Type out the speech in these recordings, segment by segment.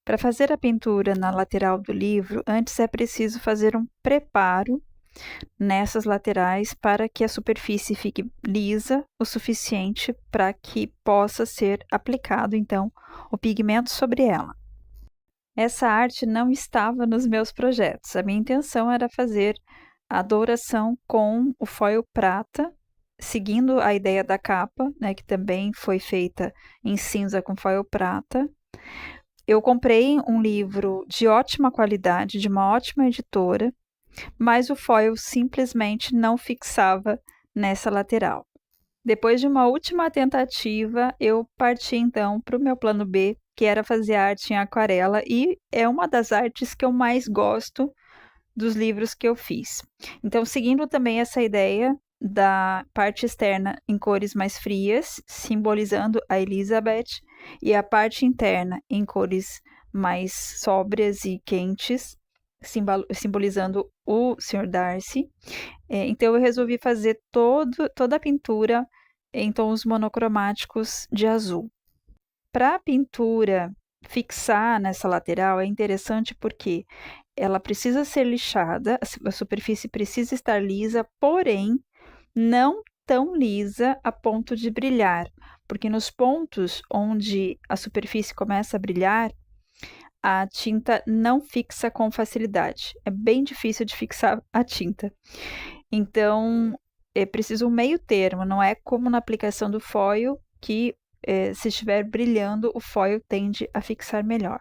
Para fazer a pintura na lateral do livro, antes é preciso fazer um preparo nessas laterais para que a superfície fique lisa o suficiente para que possa ser aplicado, então, o pigmento sobre ela. Essa arte não estava nos meus projetos. A minha intenção era fazer a douração com o foil prata, seguindo a ideia da capa, né, que também foi feita em cinza com foil prata. Eu comprei um livro de ótima qualidade, de uma ótima editora, mas o foil simplesmente não fixava nessa lateral. Depois de uma última tentativa, eu parti então para o meu plano B, que era fazer arte em aquarela, e é uma das artes que eu mais gosto dos livros que eu fiz. Então, seguindo também essa ideia da parte externa em cores mais frias, simbolizando a Elizabeth, e a parte interna em cores mais sóbrias e quentes, simbolizando o Sr. Darcy. Então eu resolvi fazer toda a pintura em tons monocromáticos de azul. Para a pintura fixar nessa lateral é interessante porque ela precisa ser lixada, a superfície precisa estar lisa, porém não tão lisa a ponto de brilhar, porque nos pontos onde a superfície começa a brilhar, a tinta não fixa com facilidade. É bem difícil de fixar a tinta. Então, é preciso um meio termo, não é como na aplicação do foil, que se estiver brilhando, o foil tende a fixar melhor.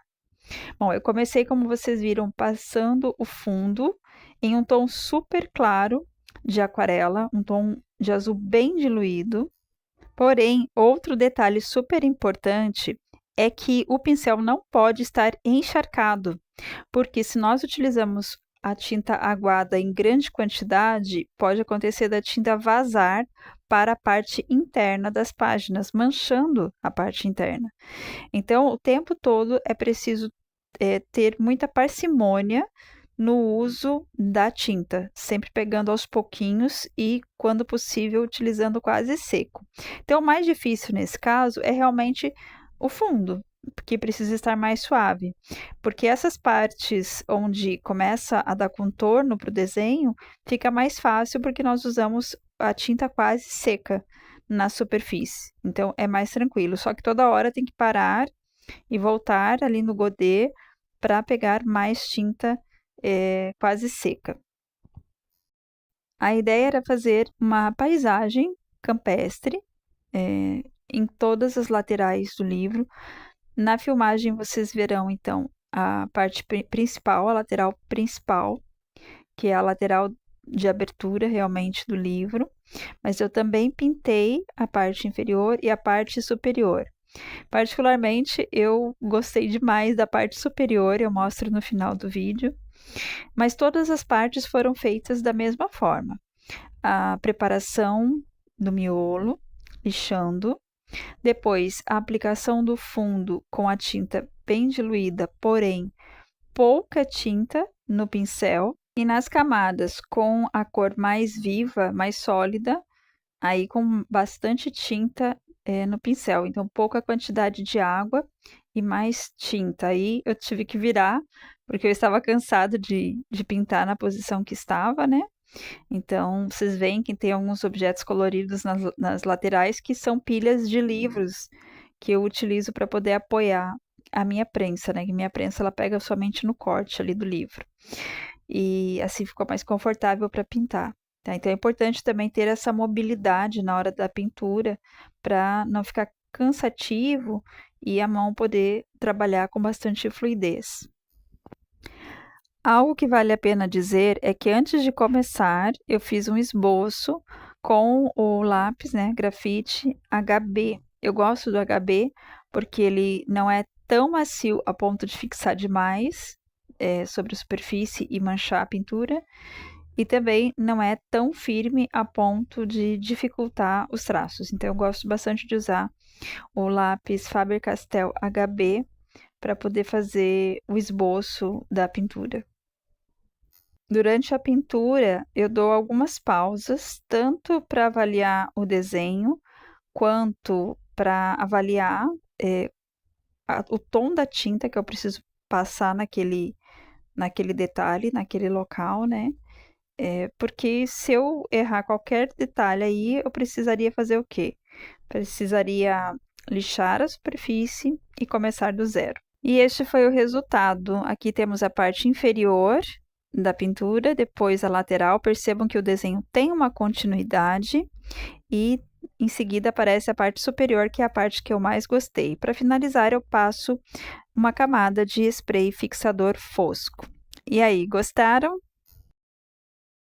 Bom, eu comecei, como vocês viram, passando o fundo em um tom super claro de aquarela, um tom de azul bem diluído. Porém, outro detalhe super importante é que o pincel não pode estar encharcado, porque se nós utilizamos a tinta aguada em grande quantidade, pode acontecer da tinta vazar para a parte interna das páginas, manchando a parte interna. Então, o tempo todo é preciso ter muita parcimônia no uso da tinta, sempre pegando aos pouquinhos e, quando possível, utilizando quase seco. Então, o mais difícil nesse caso é realmente o fundo, que precisa estar mais suave, porque essas partes onde começa a dar contorno para o desenho, fica mais fácil porque nós usamos a tinta quase seca na superfície. Então, é mais tranquilo, só que toda hora tem que parar e voltar ali no godê para pegar mais tinta quase seca. A ideia era fazer uma paisagem campestre em todas as laterais do livro. Na filmagem vocês verão então a parte principal, a lateral principal, que é a lateral de abertura realmente do livro, mas eu também pintei a parte inferior e a parte superior. Particularmente, eu gostei demais da parte superior, eu mostro no final do vídeo, mas todas as partes foram feitas da mesma forma. A preparação do miolo, lixando, depois a aplicação do fundo com a tinta bem diluída, porém pouca tinta no pincel, e nas camadas com a cor mais viva, mais sólida, aí com bastante tinta no pincel, então pouca quantidade de água e mais tinta. Aí eu tive que virar, porque eu estava cansado de pintar na posição que estava, né? Então, vocês veem que tem alguns objetos coloridos nas laterais que são pilhas de livros que eu utilizo para poder apoiar a minha prensa, né? Que minha prensa ela pega somente no corte ali do livro. E assim ficou mais confortável para pintar. Tá? Então é importante também ter essa mobilidade na hora da pintura para não ficar cansativo e a mão poder trabalhar com bastante fluidez. Algo que vale a pena dizer é que antes de começar, eu fiz um esboço com o lápis, né, grafite HB. Eu gosto do HB porque ele não é tão macio a ponto de fixar demais sobre a superfície e manchar a pintura, e também não é tão firme a ponto de dificultar os traços. Então, eu gosto bastante de usar o lápis Faber-Castell HB para poder fazer o esboço da pintura. Durante a pintura, eu dou algumas pausas, tanto para avaliar o desenho, quanto para avaliar o tom da tinta que eu preciso passar naquele detalhe, naquele local, né? Porque se eu errar qualquer detalhe aí, eu precisaria fazer o quê? Precisaria lixar a superfície e começar do zero. E este foi o resultado. Aqui temos a parte inferior da pintura, depois a lateral. Percebam que o desenho tem uma continuidade e em seguida aparece a parte superior, que é a parte que eu mais gostei. Para finalizar, eu passo uma camada de spray fixador fosco. E aí, gostaram?